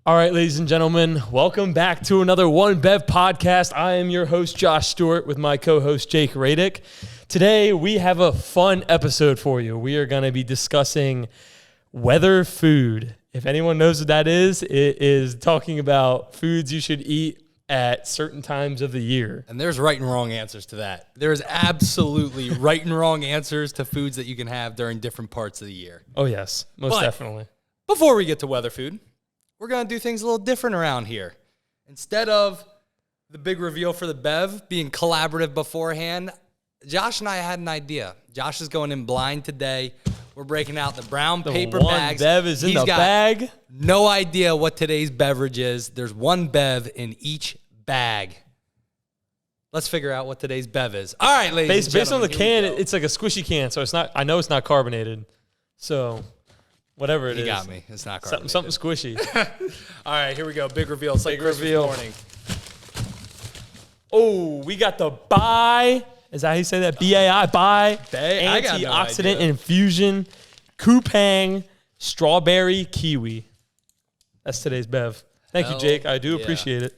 All right, ladies and gentlemen, welcome back to another One Bev podcast. I am your host, Josh Stewart, with my co-host, Jake Radick. Today, we have a fun episode for you. We are going to be discussing weather food. If anyone knows what that is, it is talking about foods you should eat at certain times of the year. And there's right and wrong answers to that. There's absolutely right and wrong answers to foods that you can have during different parts of the year. Oh, yes, most definitely. Before we get to weather food, we're going to do things a little different around here. Instead of the big reveal for the Bev being collaborative beforehand, Josh and I had an idea. Josh is going in blind today. We're breaking out the brown paper bags. Bev is in the bag. No idea what today's beverage is. There's one Bev in each bag. Let's figure out what today's Bev is. All right, ladies and gentlemen. Based on the can, it's like a squishy can, so it's not. I know it's not carbonated. So whatever it is. You got me. It's not carbonated. Something squishy. All right, here we go. Big reveal. It's like Christmas morning. Oh, we got the Bai. Is that how you say that? B-A-I. Bai. Antioxidant infusion. Coupang. Strawberry Kiwi. That's today's Bev. Thank you, Jake. I do appreciate it.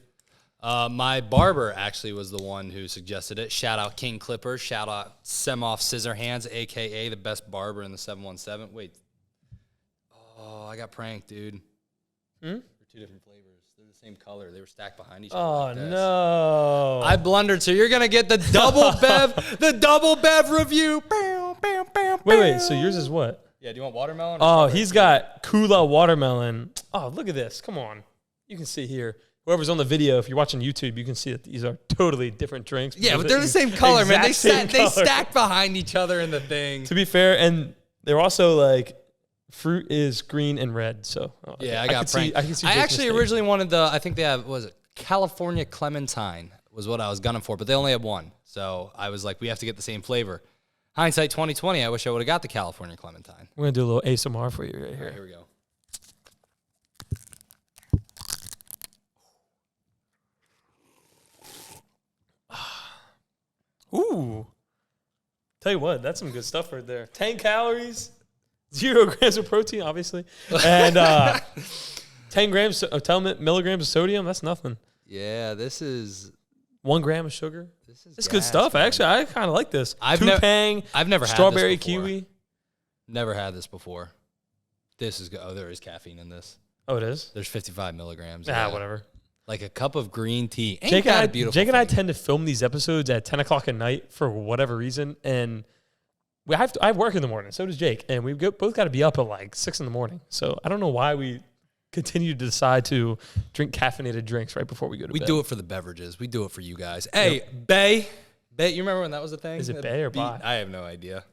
My barber actually was the one who suggested it. Shout out King Clippers. Shout out Semoff Scissorhands, a.k.a. the best barber in the 717. Wait. Oh, I got pranked, dude. They're two different flavors. They're the same color. They were stacked behind each other. Oh, like this. No. I blundered, so you're going to get the double Bev review. Wait. So yours is what? Yeah, do you want watermelon? Oh, he's got Kula watermelon. Oh, look at this. Come on. You can see here. Whoever's on the video, if you're watching YouTube, you can see that these are totally different drinks. Yeah, but they're the same color, man. They stack behind each other in the thing. To be fair, and they're also like, fruit is green and red. So yeah, I got pranked. I actually originally wanted I think they have, was it California Clementine was what I was gunning for, but they only have one. So I was like, we have to get the same flavor. Hindsight 2020, I wish I would have got the California Clementine. We're going to do a little ASMR for you right here. All right, here we go. Ooh. Tell you what, that's some good stuff right there. 10 calories, 0 grams of protein, obviously, and 10 milligrams of sodium. That's nothing. Yeah, this is 1 gram of sugar. It's good stuff. Man. Actually, I kind of like this. I've never strawberry had this before. kiwi. Never had this before. This is good. Oh, there is caffeine in this. Oh, it is? There's 55 milligrams. Whatever. Like a cup of green tea. Jake and I tend to film these episodes at 10 o'clock at night for whatever reason, and I work in the morning. So does Jake, and we both got to be up at like 6 in the morning. So I don't know why we continue to decide to drink caffeinated drinks right before we go to bed. We do it for the beverages. We do it for you guys. Hey, Bay, you remember when that was a thing? Is it Bay or Bai? I have no idea.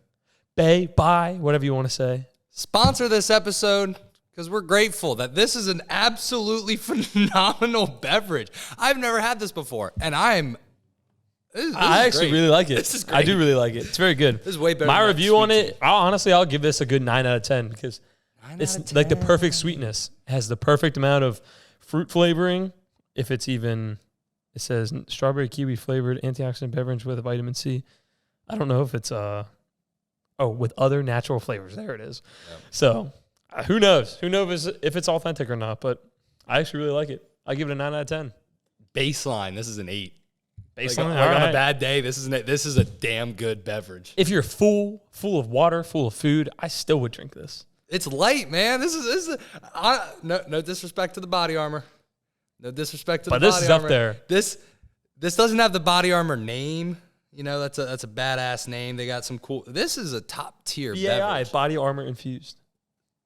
Bay, Bai, whatever you want to say. Sponsor this episode because we're grateful that this is an absolutely phenomenal beverage. I've never had this before, and I actually really like it. This is great. I do really like it. It's very good. This is way better. My than review on it, I'll give this a good 9 out of 10 because it's like the perfect sweetness. It has the perfect amount of fruit flavoring. If it's even, it says strawberry kiwi flavored antioxidant beverage with vitamin C. I don't know if it's with other natural flavors. There it is. Yep. So who knows? Who knows if it's authentic or not? But I actually really like it. I give it a 9 out of 10. Baseline, this is an 8. Baseline, like on a bad day, this is a damn good beverage. If you're full of water, full of food, I still would drink this. It's light, man. This is no disrespect to the Body Armor. No disrespect to the Body Armor. But this is up there. This doesn't have the Body Armor name. You know, that's a badass name. They got some cool. This is a top tier beverage. Body Armor infused.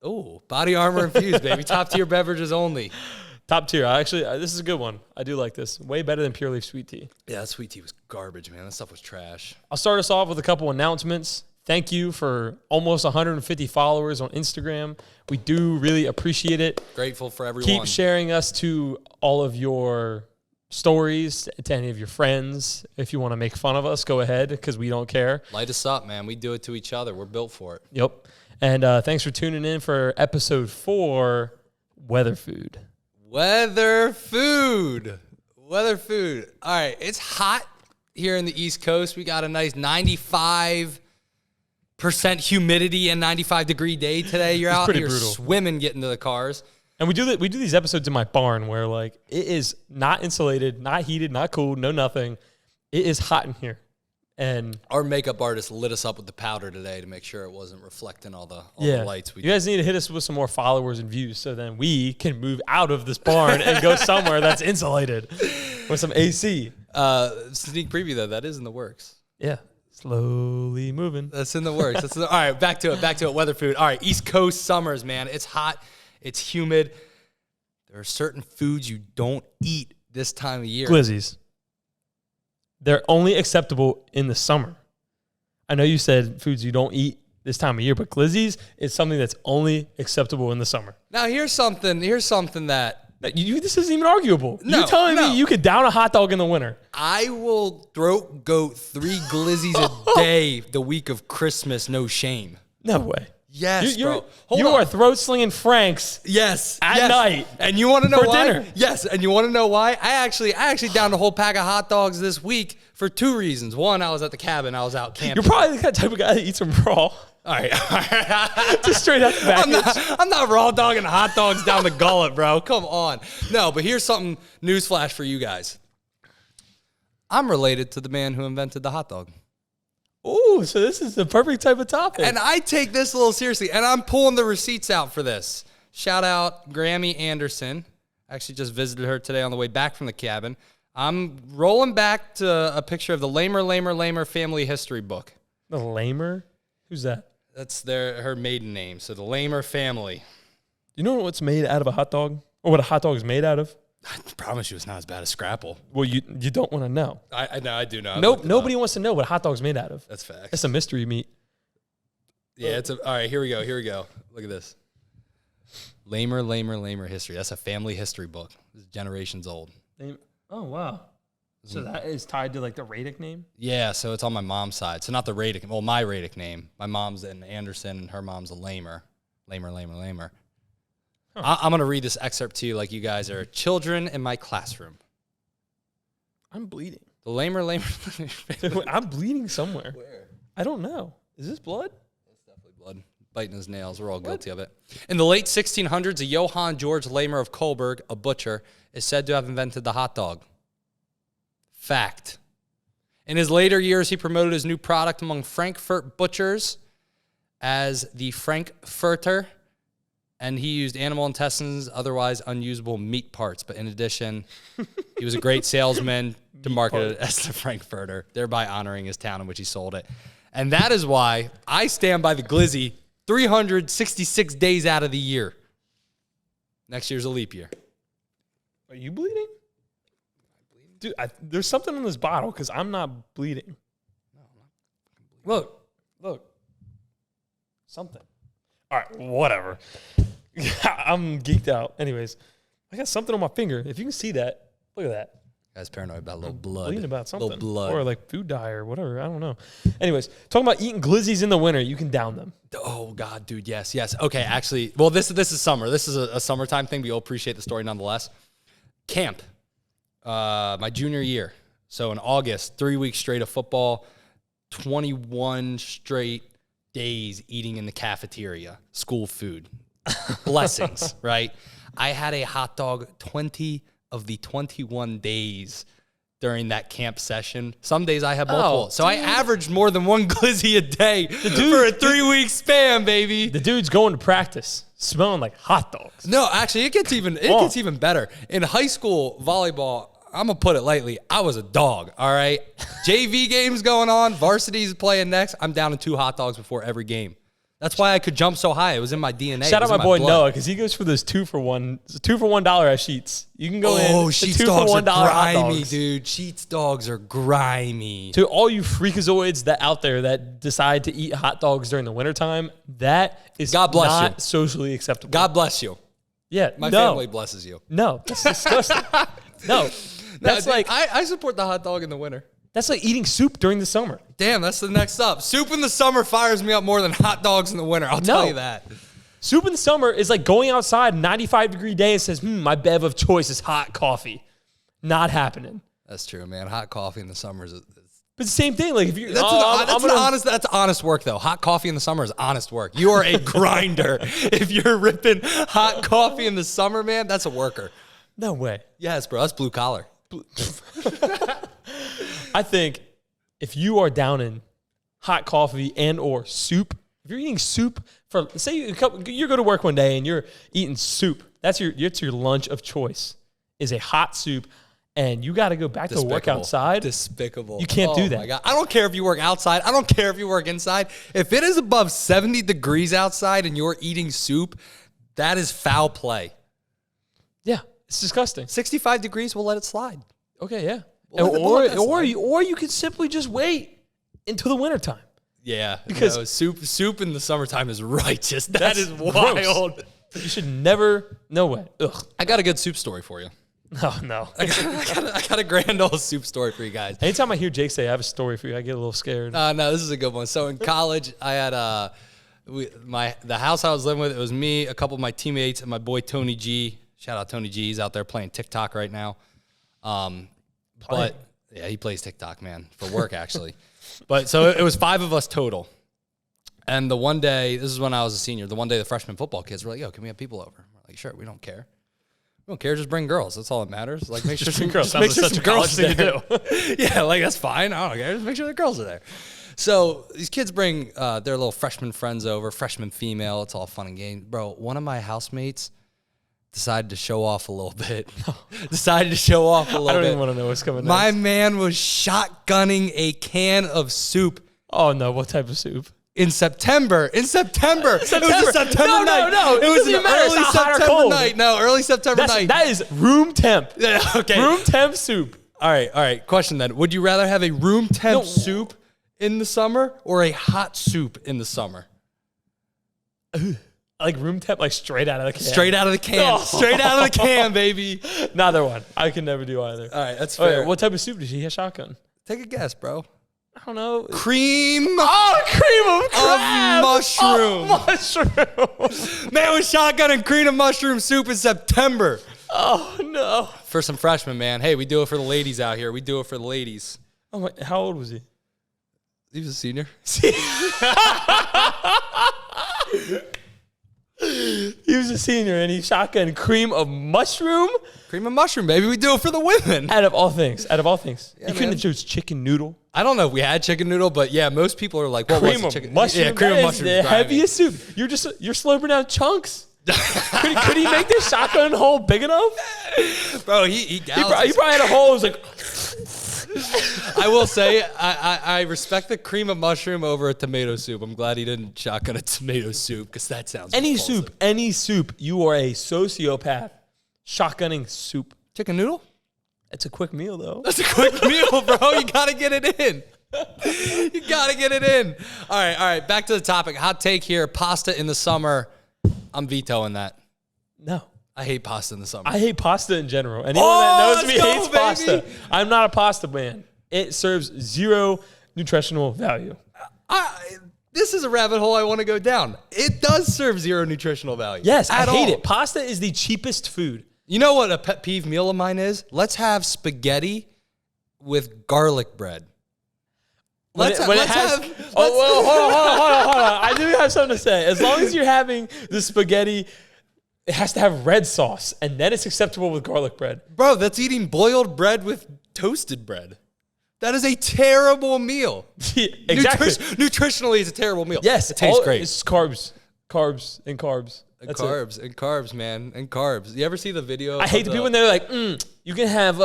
Oh, Body Armor infused, baby. Top tier beverages only. Top tier. This is a good one. I do like this. Way better than Pure Leaf Sweet Tea. Yeah, that sweet tea was garbage, man. That stuff was trash. I'll start us off with a couple announcements. Thank you for almost 150 followers on Instagram. We do really appreciate it. Grateful for everyone. Keep sharing us to all of your stories, to any of your friends. If you want to make fun of us, go ahead, because we don't care. Light us up, man. We do it to each other. We're built for it. Yep. And thanks for tuning in for episode 4, Weather Food. Weather food. All right, it's hot here in the East Coast. We got a nice 95% humidity and 95-degree day today. You're out here swimming getting to the cars. And we do these episodes in my barn where like it is not insulated, not heated, not cooled, no nothing. It is hot in here. And our makeup artist lit us up with the powder today to make sure it wasn't reflecting all the lights. You guys need to hit us with some more followers and views so then we can move out of this barn and go somewhere that's insulated with some AC. Sneak preview though, that is in the works. Yeah. Slowly moving. That's in the works. All right, back to it. Weather food. All right, East Coast summers, man. It's hot. It's humid. There are certain foods you don't eat this time of year. Glizzies. They're only acceptable in the summer. I know you said foods you don't eat this time of year, but glizzies is something that's only acceptable in the summer. Now, here's something that... This isn't even arguable. No, You're telling me you could down a hot dog in the winter. I will throat goat 3 glizzies a day the week of Christmas, no shame. No way. Yes, bro. You are throat slinging Franks. Yes, at night. And you want to know why? Dinner. Yes, and you want to know why? I actually downed a whole pack of hot dogs this week for 2 reasons. One, I was at the cabin. I was out camping. You're probably the type of guy that eats them raw. All right. Just straight out the package. I'm not raw dogging hot dogs down the gullet, bro. Come on. No, but here's something, newsflash for you guys. I'm related to the man who invented the hot dog. Ooh, so this is the perfect type of topic. And I take this a little seriously, and I'm pulling the receipts out for this. Shout out Grammy Anderson. Actually just visited her today on the way back from the cabin. I'm rolling back to a picture of the Lamer family history book. The Lamer? Who's that? That's her maiden name. So the Lamer family. You know what's made out of a hot dog? Or what a hot dog is made out of? I promise you it's not as bad as Scrapple. Well, you don't want to know. I know, I do know. Nope, nobody wants to know what a hot dog's made out of. That's facts. It's a mystery meat. Yeah, all right, here we go. Look at this. Lamer history. That's a family history book. This is generations old. Oh, wow. So that is tied to like the Radic name? Yeah, so it's on my mom's side. So not the Radic, well, my Radic name. My mom's an Anderson and her mom's a Lamer. Lamer. Huh. I'm going to read this excerpt to you like you guys are children in my classroom. I'm bleeding. The Lamer. I'm bleeding somewhere. Where? I don't know. Is this blood? It's definitely blood. Biting his nails. We're all guilty of it. In the late 1600s, a Johann George Lamer of Coburg, a butcher, is said to have invented the hot dog. Fact. In his later years, he promoted his new product among Frankfurt butchers as the Frankfurter, and he used animal intestines, otherwise unusable meat parts. But in addition, he was a great salesman to market it as the Frankfurter, thereby honoring his town in which he sold it. And that is why I stand by the glizzy 366 days out of the year. Next year's a leap year. Are you bleeding? Dude, there's something in this bottle because I'm not bleeding. No, I'm not bleeding. Look. Something. All right, whatever. I'm geeked out. Anyways, I got something on my finger. If you can see that, look at that. Guy's paranoid about a little blood. Bleeding about something. Little blood. Or like food dye or whatever. I don't know. Anyways, talking about eating glizzies in the winter, you can down them. Oh, God, dude, yes. Okay, actually, well, this is summer. This is a summertime thing, but you'll appreciate the story nonetheless. Camp, my junior year. So in August, 3 weeks straight of football, 21 straight days eating in the cafeteria, school food. Blessings, right? I had a hot dog 20 of the 21 days during that camp session. Some days I had multiple. So I averaged more than 1 glizzy a day for a 3-week span, baby. The dude's going to practice smelling like hot dogs. No, actually, it gets even better. In high school volleyball, I'm going to put it lightly, I was a dog, all right? JV games going on, varsity's playing next. I'm down to 2 hot dogs before every game. That's why I could jump so high. It was in my DNA. Shout out my boy Noah, because he goes for those 2-for-$1 at Sheets. You can go in. Oh, Sheets dogs are grimy, dogs. dude. Sheets dogs are grimy. To all you freakazoids that out there that decide to eat hot dogs during the wintertime, that is not socially acceptable. God bless you. Yeah, my family blesses you. No, that's disgusting. No, that's like I support the hot dog in the winter. That's like eating soup during the summer. Damn, that's the next up. Soup in the summer fires me up more than hot dogs in the winter. I'll tell you that. Soup in the summer is like going outside, 95-degree day, and says, my bev of choice is hot coffee. Not happening. That's true, man. Hot coffee in the summer But the same thing. Like if you, that's honest work though. Hot coffee in the summer is honest work. You are a grinder. If you're ripping hot coffee in the summer, man, that's a worker. No way. Yes, bro. That's blue collar. I think if you are down in hot coffee and or soup, if you're eating soup for, say you go to work one day and you're eating soup, that's your lunch of choice is a hot soup, and you got to go back to work outside. Despicable. You can't do that. My God. I don't care if you work outside. I don't care if you work inside. If it is above 70 degrees outside and you're eating soup, that is foul play. Yeah, it's disgusting. 65 degrees, we'll let it slide. Okay, yeah. Or you could simply just wait until the wintertime. Yeah, because soup in the summertime is righteous. That is wild. Gross. You should never. No way. Ugh. I got a good soup story for you. Oh no. I got a grand old soup story for you guys. Anytime I hear Jake say I have a story for you, I get a little scared. No, this is a good one. So in college, I had the house I was living with. It was me, a couple of my teammates, and my boy Tony G. Shout out Tony G. He's out there playing TikTok right now. But yeah, he plays TikTok, man, for work actually. But so it was 5 of us total. And the one day, this is when I was a senior, the one day the freshman football kids were like, yo, can we have people over? We're like, sure, we don't care. We don't care, just bring girls. That's all that matters. Like, make sure some girls. Make sure some girls are there. Yeah, like that's fine. I don't care. Just make sure the girls are there. So these kids bring their little freshman friends over, freshman female. It's all fun and games. Bro, one of my housemates decided to show off a little bit. I don't even want to know what's coming next. My man was shotgunning a can of soup. Oh, no. What type of soup? In September. It was a September night. No. It was an early September night. No, early September night. That is room temp. Yeah, okay. Room temp soup. All right. Question then. Would you rather have a room temp soup in the summer or a hot soup in the summer? Like room temp, like straight out of the can. Straight out of the can. Oh. Straight out of the can, baby. Neither one. I can never do either. All right, that's fair. Right, what type of soup did he have shotgun? Take a guess, bro. I don't know. Cream of crab. Mushroom. Mushroom. Man was shotgunning cream of mushroom soup in September. Oh, no. For some freshmen, man. Hey, we do it for the ladies out here. We do it for the ladies. Oh my, how old was he? He was a senior. He was a senior, and he shotgunned cream of mushroom. Cream of mushroom, baby. We do it for the women. Out of all things. Yeah, you couldn't have chosen chicken noodle. I don't know if we had chicken noodle, but yeah, most people are like, what was the chicken? Mushroom. Yeah, cream of mushroom. The heaviest soup. You're slurping down chunks. could he make this shotgun hole big enough? Bro, he probably had a hole. It was like. I will say, I respect the cream of mushroom over a tomato soup. I'm glad he didn't shotgun a tomato soup because that sounds repulsive. Any soup. You are a sociopath. Shotgunning soup. Chicken noodle? It's a quick meal, though. That's a quick meal, bro. You got to get it in. All right. Back to the topic. Hot take here. Pasta in the summer. I'm vetoing that. No. I hate pasta in the summer. I hate pasta in general. Anyone that knows me hates pasta. I'm not a pasta man. It serves zero nutritional value. This is a rabbit hole I want to go down. It does serve zero nutritional value. Yes, I hate it. Pasta is the cheapest food. You know what a pet peeve meal of mine is? Let's have spaghetti with garlic bread. Hold on. I do have something to say. As long as you're having the spaghetti, it has to have red sauce, and then it's acceptable with garlic bread. Bro, that's eating boiled bread with toasted bread. That is a terrible meal. Yeah, exactly. Nutritionally, it's a terrible meal. Yes. It tastes great. It's carbs. And carbs. And carbs, man. And carbs. You ever see the video? I hate the people when they're like, you can have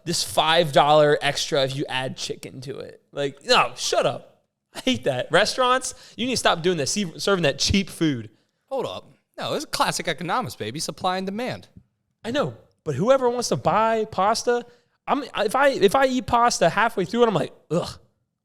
this $5 extra if you add chicken to it. Like, no, shut up. I hate that. Restaurants, you need to stop doing that, serving that cheap food. Hold up. No, it's classic economics, baby. Supply and demand. I know, but whoever wants to buy pasta, if I eat pasta halfway through it, I'm like, ugh,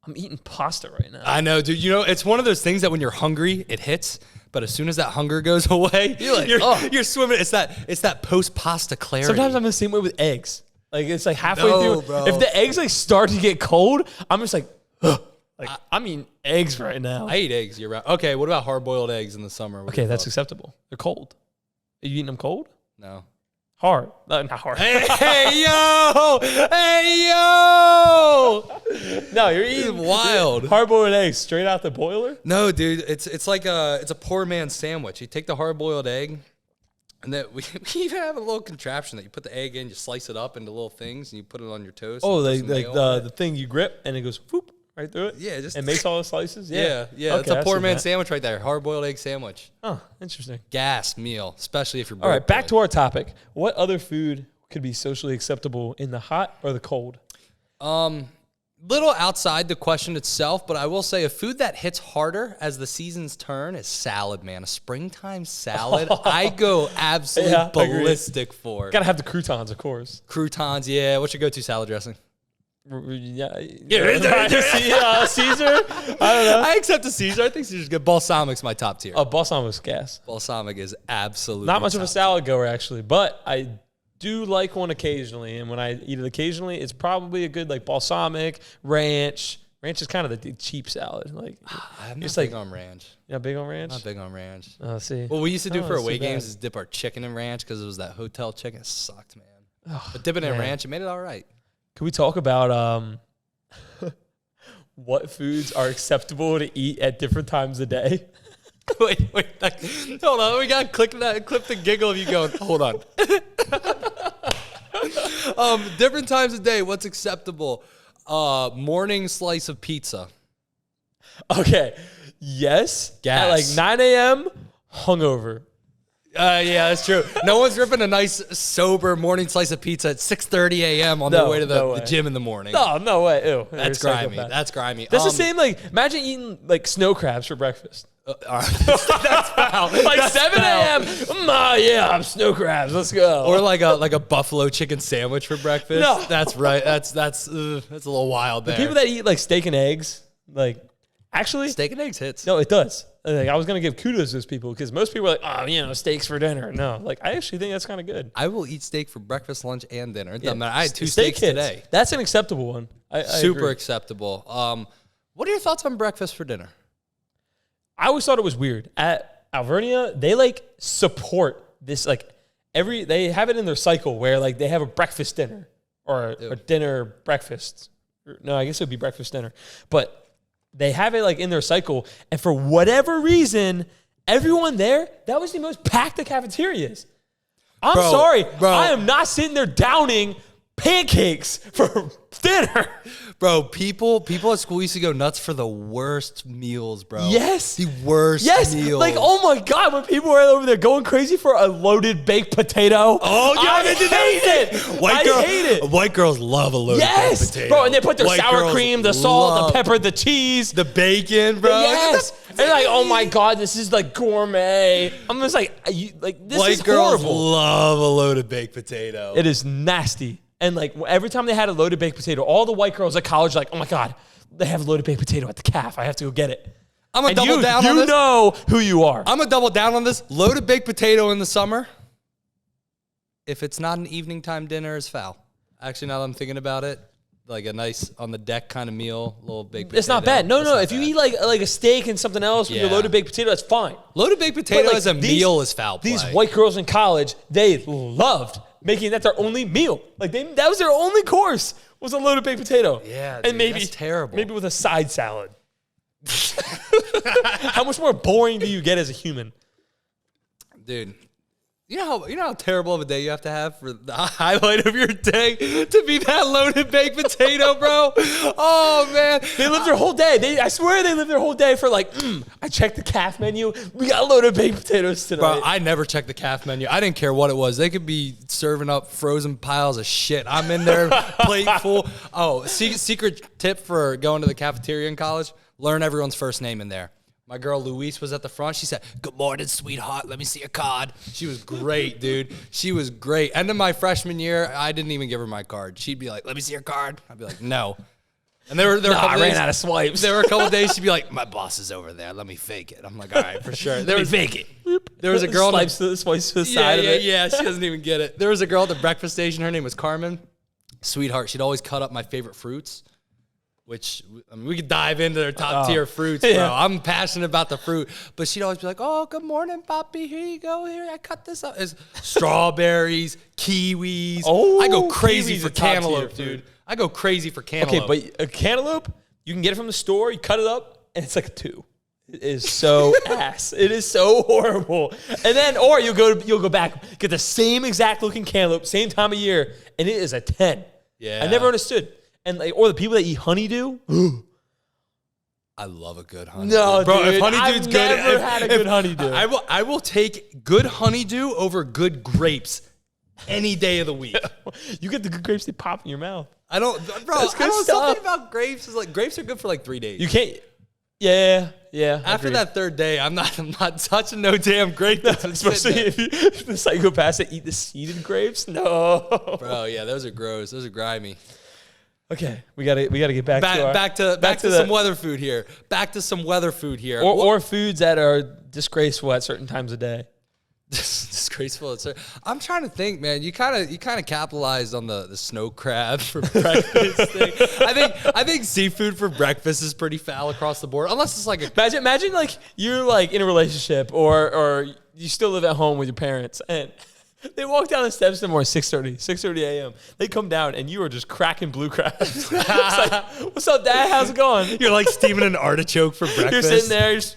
I'm eating pasta right now. I know, dude. You know, it's one of those things that when you're hungry, it hits. But as soon as that hunger goes away, you're swimming. It's that post pasta clarity. Sometimes I'm the same way with eggs. Like it's like halfway through. Bro. If the eggs like start to get cold, I'm just like, ugh. Like I'm eating eggs right now. I eat eggs year round. Okay, what about hard-boiled eggs in the summer? Okay, that's acceptable. They're cold. Are you eating them cold? No. Hard. Not hard. Hey, yo! Hey, yo! No, you're eating wild. hard-boiled eggs straight out the boiler? No, dude. It's like a poor man's sandwich. You take the hard-boiled egg, and then we even have a little contraption that you put the egg in, you slice it up into little things, and you put it on your toast. Oh, like the thing you grip, and it goes whoop right through it? Yeah. Just and makes all the slices? Yeah. Okay, It's a poor man's sandwich right there. Hard-boiled egg sandwich. Oh, interesting. Gas meal, especially if you're All right, back to our topic. What other food could be socially acceptable in the hot or the cold? Little outside the question itself, but I will say a food that hits harder as the seasons turn is salad, man. A springtime salad, I go absolutely ballistic for. Gotta have the croutons, of course. Croutons, yeah. What's your go-to salad dressing? Yeah, Caesar. I don't know. I accept a Caesar. I think Caesar's good. Balsamic's my top tier. Oh, balsamic's gas. Balsamic is absolutely not much of a salad goer actually, but I do like one occasionally. And when I eat it occasionally, it's probably a good like balsamic, ranch. Ranch is kind of the cheap salad. Like I'm not big on ranch. Yeah, big on ranch. Not big on ranch. Oh, see. What we used to do for away games is dip our chicken in ranch because it was that hotel chicken. It sucked, man. But dipping it in ranch, it made it all right. Can we talk about what foods are acceptable to eat at different times of day? wait, hold on. We got to clip the giggle of you going, hold on. Different times of day, what's acceptable? Morning slice of pizza. Okay. Yes. Gas. At like 9 a.m., hungover. Yeah, that's true. No one's ripping a nice, sober morning slice of pizza at 6:30 a.m. on their way to the gym in the morning. No way. Ew. That's grimy. That's grimy. That's the same, like, imagine eating, like, snow crabs for breakfast. That's foul. Like 7 a.m. Yeah, I'm snow crabs. Let's go. Or like a buffalo chicken sandwich for breakfast. No. That's right. That's a little wild there. The people that eat, like, steak and eggs, like, actually. Steak and eggs hits. No, it does. Like, I was going to give kudos to those people because most people are like, steaks for dinner. No, like, I actually think that's kind of good. I will eat steak for breakfast, lunch, and dinner. It doesn't matter. I had 2 steaks today. That's an acceptable one. I Super agree. acceptable. What are your thoughts on breakfast for dinner? I always thought it was weird. At Alvernia, they, like, support this, like, they have it in their cycle where, like, they have a breakfast dinner or a dinner breakfast. No, I guess it would be breakfast dinner. But they have it like in their cycle, and for whatever reason, everyone there, that was the most packed the cafeteria is. I'm sorry, I am not sitting there downing pancakes for dinner. Bro, people at school used to go nuts for the worst meals, bro. Yes. The worst meals. Like, oh my God, when people were over there going crazy for a loaded baked potato. Oh, yeah, I hate it. I hate it. White girls love a loaded baked potato. Bro, and they put their sour cream, the salt, the pepper, the cheese. The bacon, bro. Yes. And like, oh my God, this is like gourmet. I'm just like, this is horrible. White girls love a loaded baked potato. It is nasty. And like every time they had a loaded baked potato, all the white girls at college were like, oh my God, they have a loaded baked potato at the calf. I have to go get it. I'm going to double down on this. You know who you are. I'm going to double down on this. Loaded baked potato in the summer, if it's not an evening time dinner, is foul. Actually, now that I'm thinking about it, like a nice on the deck kind of meal, little baked potato. It's not bad. No. If you eat like a steak and something else with your loaded baked potato, that's fine. Loaded baked potato as a meal is foul play. These white girls in college, they loved making that their only meal. Like that was their only course was a loaded baked potato. Yeah, and dude, maybe that's terrible. Maybe with a side salad. How much more boring do you get as a human? Dude, you know how terrible of a day you have to have for the highlight of your day to be that loaded baked potato, bro? Oh, man. They live their whole day. I swear they live their whole day for like, I checked the calf menu. We got loaded baked potatoes tonight. Bro, I never checked the calf menu. I didn't care what it was. They could be serving up frozen piles of shit. I'm in there, plate full. Oh, secret tip for going to the cafeteria in college, learn everyone's first name in there. My girl Luis was at the front. She said, "Good morning, sweetheart. Let me see your card." She was great, dude. She was great. End of my freshman year, I didn't even give her my card. She'd be like, "Let me see your card." I'd be like, "No." And there were a couple I days, ran out of swipes. There were a couple days she'd be like, "My boss is over there. Let me fake it." I'm like, "All right, for sure." Let me fake it. There was a girl swipes to the side of it. Yeah. She doesn't even get it. There was a girl at the breakfast station. Her name was Carmen. Sweetheart. She'd always cut up my favorite fruits. which, I mean, we could dive into their top tier fruits, bro. Yeah. I'm passionate about the fruit. But she'd always be like, oh, good morning, Poppy. Here you go. Here, I cut this up. It's strawberries, kiwis. Oh, I go crazy kiwi's for a top tier cantaloupe, fruit. dude. I go crazy for cantaloupe. Okay, but a cantaloupe, you can get it from the store, you cut it up, and it's like a 2. It is so ass. It is so horrible. And then, or you'll go back, get the same exact looking cantaloupe, same time of year, and it is a 10. Yeah. I never understood. And like, or the people that eat honeydew. I love a good honeydew. No, bro, dude, if honeydew's I've good, never had a good honeydew. I will take good honeydew over good grapes any day of the week. You get the good grapes, they pop in your mouth. I don't, bro. That's good I don't stuff. something about grapes is like grapes are good for like 3 days. You can't. Yeah. After agreed. that 3rd day, I'm not touching no damn grape. That's been sitting Especially there. if the psychopaths that eat the seeded grapes. No. Bro, yeah, those are gross. Those are grimy. Okay, we gotta get back to Back to some weather food here. Back to some weather food here. or foods that are disgraceful at certain times of day. Disgraceful. I'm trying to think, man. You kind of capitalized on the snow crab for breakfast thing. I think seafood for breakfast is pretty foul across the board, unless it's like a Imagine like you're like in a relationship or you still live at home with your parents and they walk down the steps in the morning, 6:30 a.m. They come down and you are just cracking blue crabs. It's like, what's up, Dad? How's it going? you're like steaming an artichoke for breakfast. You're sitting there, you're just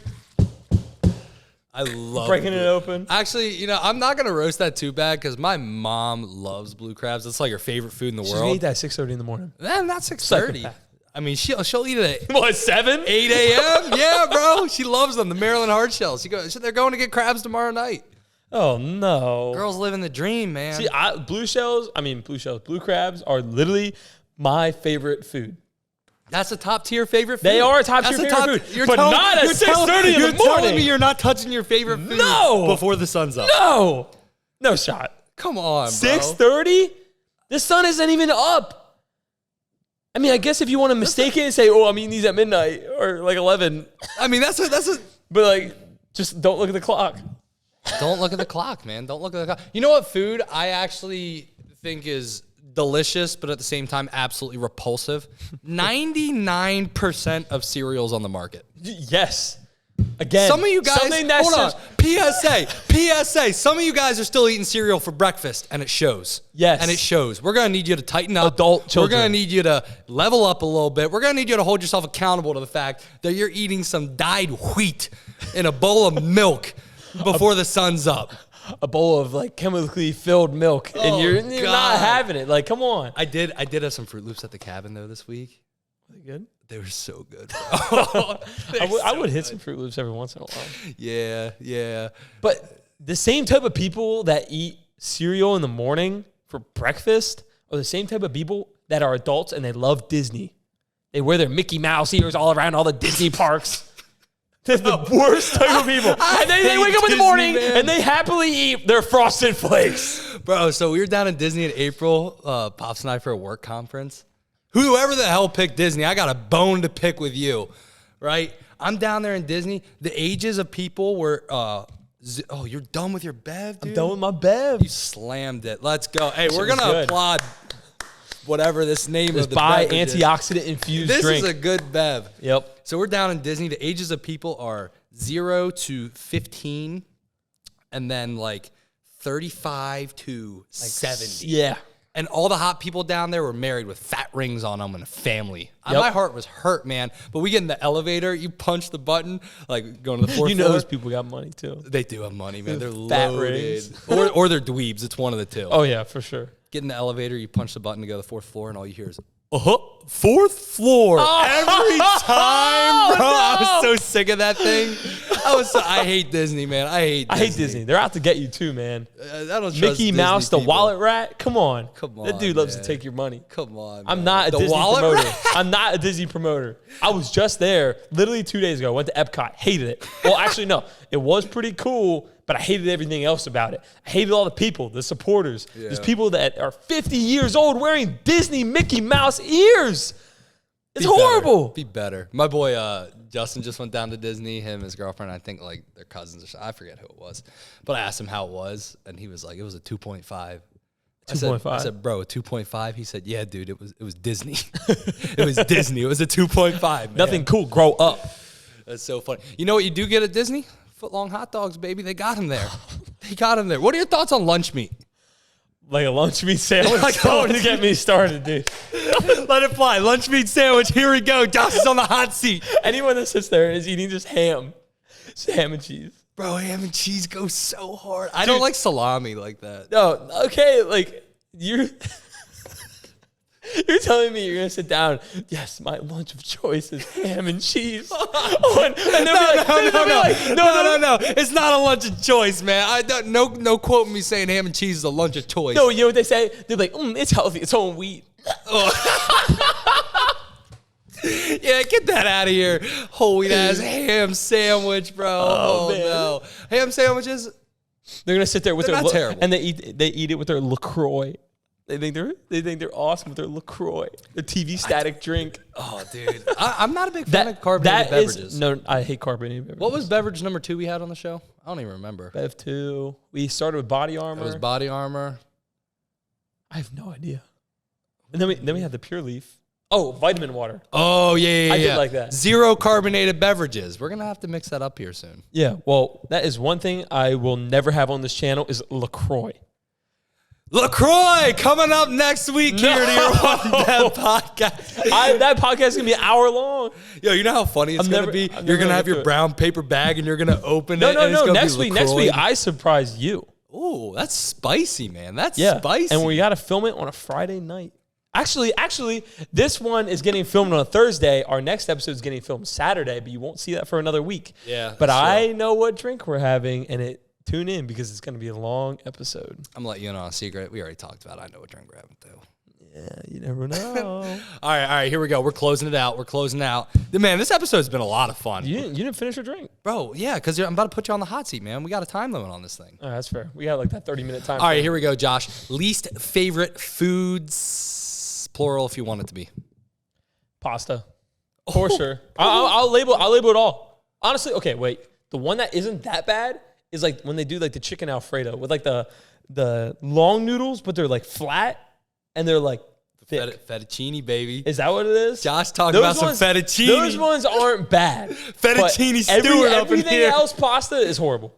I love breaking it open. Actually, I'm not gonna roast that too bad because my mom loves blue crabs. It's like her favorite food in the She's world. gonna eat that at 6:30 in the morning. Not 6:30. Psychopath. I mean, she'll eat it at What, 7? 8 a.m. Yeah, bro. She loves them. The Maryland hard shells. They're going to get crabs tomorrow night. Oh no. Girls living the dream, man. See, blue crabs are literally my favorite food. That's a top tier favorite food. They are a top tier favorite food, but not at 6:30 in the You're telling morning. me you're not touching your favorite food before the sun's up. No shot. Come on, bro. 6:30? The sun isn't even up. I mean, I guess if you want to mistake it and say, "Oh, I'm eating these at midnight or like 11," I mean, that's a. but like, just don't look at the clock. Don't look at the clock, man. Don't look at the clock. You know what food I actually think is delicious, but at the same time absolutely repulsive? 99% of cereals on the market. Yes. Again, Some of you guys, something that's hold on. just- PSA. Some of you guys are still eating cereal for breakfast, and it shows. Yes. And it shows. We're going to need you to tighten up. Adult children. We're going to need you to level up a little bit. We're going to need you to hold yourself accountable to the fact that you're eating some dyed wheat in a bowl of milk before the sun's up. a bowl of like chemically filled milk, and you're God. not having it. Like, come on. I did have some Fruit Loops at the cabin, though, this week. Are they good? They were so good, bro. I would hit some Fruit Loops every once in a while. Yeah. But the same type of people that eat cereal in the morning for breakfast are the same type of people that are adults and they love Disney. They wear their Mickey Mouse ears all around all the Disney parks. They're the worst type of people. And they wake up in the morning and they happily eat their Frosted Flakes. Bro, so we were down in Disney in April, Pops and I, for a work conference. Whoever the hell picked Disney, I got a bone to pick with you, right? I'm down there in Disney. The ages of people were, you're done with your Bev, dude? I'm done with my Bev. You slammed it. Let's go. Hey, we're was going to good. applaud whatever this name Just of the buy beverage is. antioxidant infused This drink. is a good Bev. Yep. So we're down in Disney. The ages of people are 0 to 15, and then like 35 to 70. Yeah. And all the hot people down there were married with fat rings on them and a family. Yep. My heart was hurt, man. But we get in the elevator, you punch the button, like going to the fourth You know floor. those people got money too. They do have money, man. They're Fat loaded. rings. or they're dweebs. It's one of the two. Oh yeah, for sure. Get in the elevator, you punch the button to go to the fourth floor, and all you hear is, fourth floor. Oh, Every time, bro. no. I was so sick of that thing. I hate Disney, man. I hate Disney. They're out to get you too, man. I don't trust Mickey Disney Mouse, the people. wallet rat. Come on. That dude loves man. to take your money. Come on, I'm man. not a The Disney wallet promoter. rat? I'm not a Disney promoter. I was just there literally 2 days ago. I went to Epcot. Hated it. Well, actually, no. It was pretty cool, but I hated everything else about it. I hated all the people, the supporters. There's people that are 50 years old wearing Disney Mickey Mouse ears. It's horrible. Be better. My boy Justin just went down to Disney. Him, his girlfriend, I think like their cousins. I forget who it was. But I asked him how it was, and he was like, it was a 2.5. 2.5. I said, bro, a 2.5. He said, yeah, dude, it was Disney. It was Disney. It was a 2.5. Man. Nothing cool. Grow up. That's so funny. You know what you do get at Disney? Footlong hot dogs, baby. They got them there. They got them there. What are your thoughts on lunch meat? Like a lunch meat sandwich. Like Don't get me started, dude. Let it fly. Lunch meat sandwich. Here we go. Josh is on the hot seat. Anyone that sits there and is eating just ham. Just ham and cheese. Bro, ham and cheese go so hard. I don't like salami like that. No, okay, like you're telling me you're gonna sit down. Yes, my lunch of choice is ham and cheese. No. It's not a lunch of choice, man. I don't no quote me saying ham and cheese is a lunch of choice. No, you know what they say? They're like, it's healthy. It's whole wheat. Yeah, get that out of here. Whole wheat ass ham sandwich, bro. Oh man. No. Ham sandwiches, They're gonna sit there with They're their not terrible. and they eat it with their LaCroix. They think they're awesome with their LaCroix. Their TV static drink. oh, dude. I'm not a big fan of carbonated beverages. No, I hate carbonated beverages. What was beverage number 2 we had on the show? I don't even remember. Bev 2? We started with Body Armor. It was Body Armor. I have no idea. And then we had the Pure Leaf. Oh, vitamin water. Oh, yeah. I did like that. 0 carbonated beverages. We're going to have to mix that up here soon. Yeah, well, that is one thing I will never have on this channel is LaCroix. LaCroix coming up next week here to your One Bev podcast. That podcast is going to be an hour long. Yo, you know how funny it's going to be? You're going to have your brown paper bag and you're going to open it. No. Next week, I surprise you. Ooh, that's spicy, man. That's Yeah, spicy. and we got to film it on a Friday night. Actually, this one is getting filmed on a Thursday. Our next episode is getting filmed Saturday, but you won't see that for another week. Yeah, But sure. I know what drink we're having, and tune in because it's going to be a long episode. I'm letting you in on a secret. We already talked about it. I know what drink we're having, too. Yeah, you never know. All right, here we go. We're closing it out. Man, this episode's been a lot of fun. You didn't finish your drink. Bro, yeah, because I'm about to put you on the hot seat, man. We got a time limit on this thing. All right, that's fair. We got like that 30-minute time. All right, here we go, Josh. Least favorite foods, plural if you want it to be. Pasta. For sure. I'll label it all. Honestly, okay, wait. The one that isn't that bad is like when they do like the chicken Alfredo with like the long noodles, but they're like flat and they're like thick. Fettuccine, baby. Is that what it is? Josh talked about some fettuccine. Those ones aren't bad. Fettuccine Stewart up in here. Everything else pasta is horrible.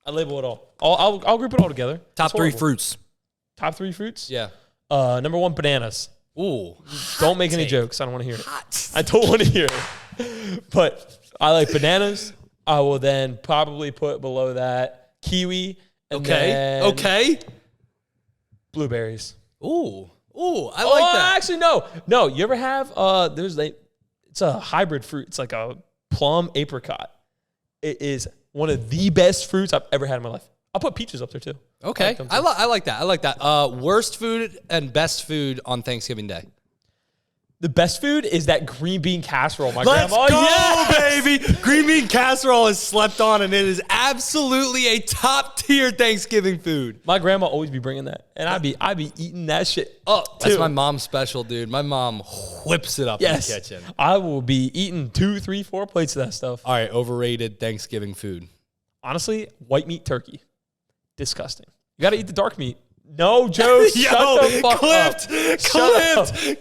I label it all. I'll group it all together. Top 3 fruits. Top 3 fruits? Yeah. Number 1, bananas. Ooh. Don't make any jokes. I don't want to hear it. I don't want to hear it. But I like bananas. I will then probably put below that kiwi. And then Okay. blueberries. Ooh, I like that. Actually, no. You ever have it's a hybrid fruit. It's like a plum apricot. It is one of the best fruits I've ever had in my life. I'll put peaches up there too. Okay, I like that. Worst food and best food on Thanksgiving Day. The best food is that green bean casserole. Let's go, baby. Green bean casserole is slept on, and it is absolutely a top tier Thanksgiving food. My grandma always be bringing that, and I'd be eating that shit up too. That's my mom's special, dude. My mom whips it up in the kitchen. I will be eating 2, 3, 4 plates of that stuff. All right, overrated Thanksgiving food. Honestly, white meat turkey. Disgusting. You got to eat the dark meat. No jokes. Yo, Shut the fuck up.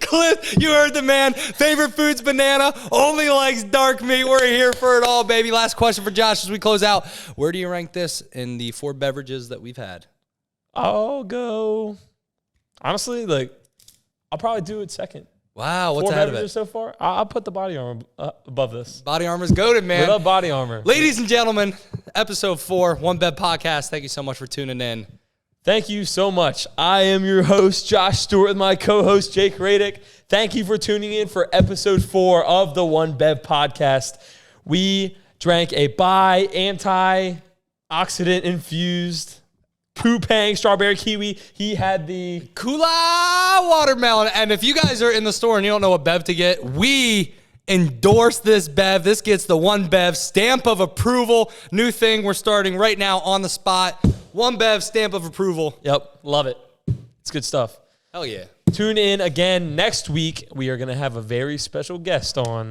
Clipped. You heard the man. Favorite food's banana. Only likes dark meat. We're here for it all, baby. Last question for Josh as we close out. Where do you rank this in the 4 beverages that we've had? I'll go. Honestly, I'll probably do it second. Wow, what's 4 ahead of beverages it? so far. I'll put the Body Armor above this. Body Armor's goated, man. We love Body Armor. Ladies and gentlemen, episode 4, One Bev Podcast. Thank you so much for tuning in. Thank you so much. I am your host, Josh Stewart, with my co-host, Jake Radick. Thank you for tuning in for episode 4 of the One Bev Podcast. We drank a antioxidant infused Coupang strawberry kiwi. He had the Kula watermelon. And if you guys are in the store and you don't know what Bev to get, we endorse this Bev. This gets the One Bev stamp of approval. New thing we're starting right now on the spot. One Bev stamp of approval. Yep, love it. It's good stuff. Hell yeah. Tune in again next week. We are going to have a very special guest on.